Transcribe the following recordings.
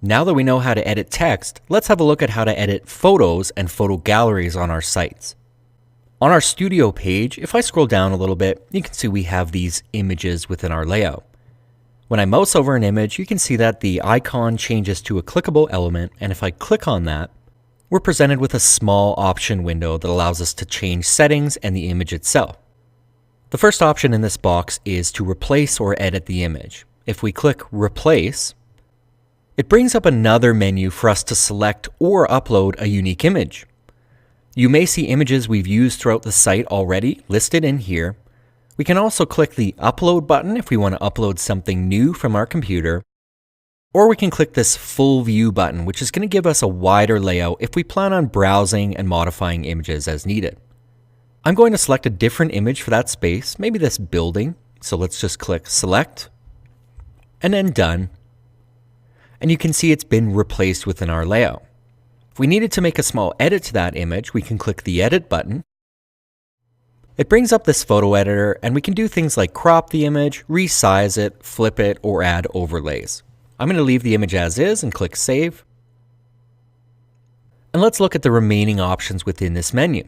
Now that we know how to edit text, let's have a look at how to edit photos and photo galleries on our sites. On our studio page, if I scroll down a little bit, you can see we have these images within our layout. When I mouse over an image, you can see that the icon changes to a clickable element, and if I click on that, we're presented with a small option window that allows us to change settings and the image itself. The first option in this box is to replace or edit the image. If we click Replace, it brings up another menu for us to select or upload a unique image. You may see images we've used throughout the site already listed in here. We can also click the Upload button if we want to upload something new from our computer, or we can click this Full View button, which is going to give us a wider layout if we plan on browsing and modifying images as needed. I'm going to select a different image for that space, maybe this building. So let's just click Select and then Done. And you can see it's been replaced within our layout. If we needed to make a small edit to that image, we can click the Edit button. It brings up this photo editor, and we can do things like crop the image, resize it, flip it, or add overlays. I'm going to leave the image as is and click Save. And let's look at the remaining options within this menu.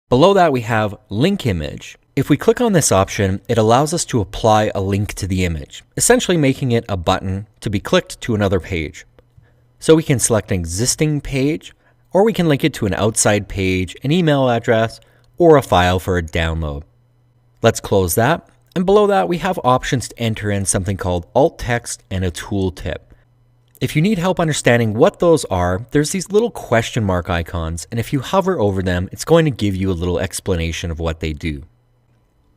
Below that we have Link Image. If we click on this option, it allows us to apply a link to the image, essentially making it a button to be clicked to another page. So we can select an existing page, or we can link it to an outside page, an email address, or a file for a download. Let's close that. And below that, we have options to enter in something called alt text and a tooltip. If you need help understanding what those are, there's these little question mark icons, and if you hover over them, it's going to give you a little explanation of what they do.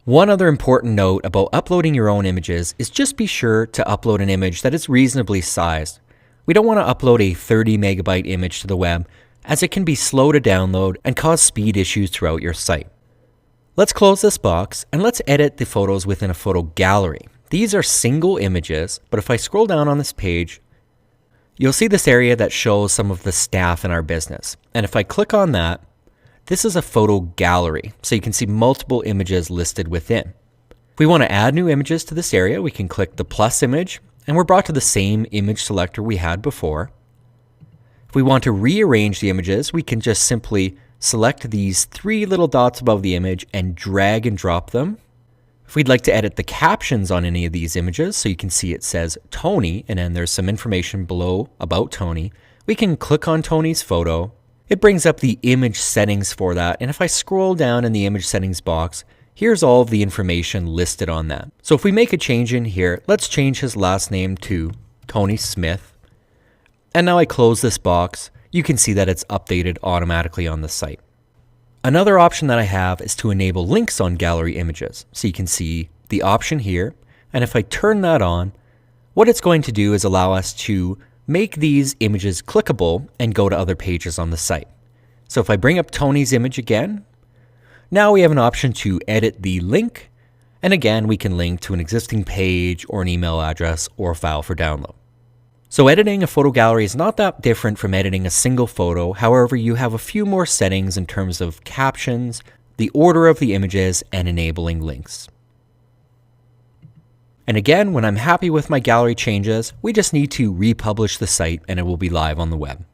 One other important note about uploading your own images is just be sure to upload an image that is reasonably sized. We don't want to upload a 30 megabyte image to the web, as it can be slow to download and cause speed issues throughout your site. Let's close this box and let's edit the photos within a photo gallery. These are single images, but if I scroll down on this page, you'll see this area that shows some of the staff in our business. And if I click on that, this is a photo gallery, so you can see multiple images listed within. If we want to add new images to this area, we can click the plus image, and we're brought to the same image selector we had before. If we want to rearrange the images, we can just simply select these three little dots above the image and drag and drop them. If we'd like to edit the captions on any of these images, so you can see it says Tony, and then there's some information below about Tony, we can click on Tony's photo. It brings up the image settings for that, and if I scroll down in the image settings box, here's all of the information listed on that. So if we make a change in here, let's change his last name to Tony Smith. And now I close this box. You can see that it's updated automatically on the site. Another option that I have is to enable links on gallery images. So you can see the option here, and if I turn that on, what it's going to do is allow us to make these images clickable and go to other pages on the site. So if I bring up Tony's image again, now we have an option to edit the link, and again we can link to an existing page or an email address or a file for download. So editing a photo gallery is not that different from editing a single photo. However, you have a few more settings in terms of captions, the order of the images, and enabling links. And again, when I'm happy with my gallery changes, we just need to republish the site and it will be live on the web.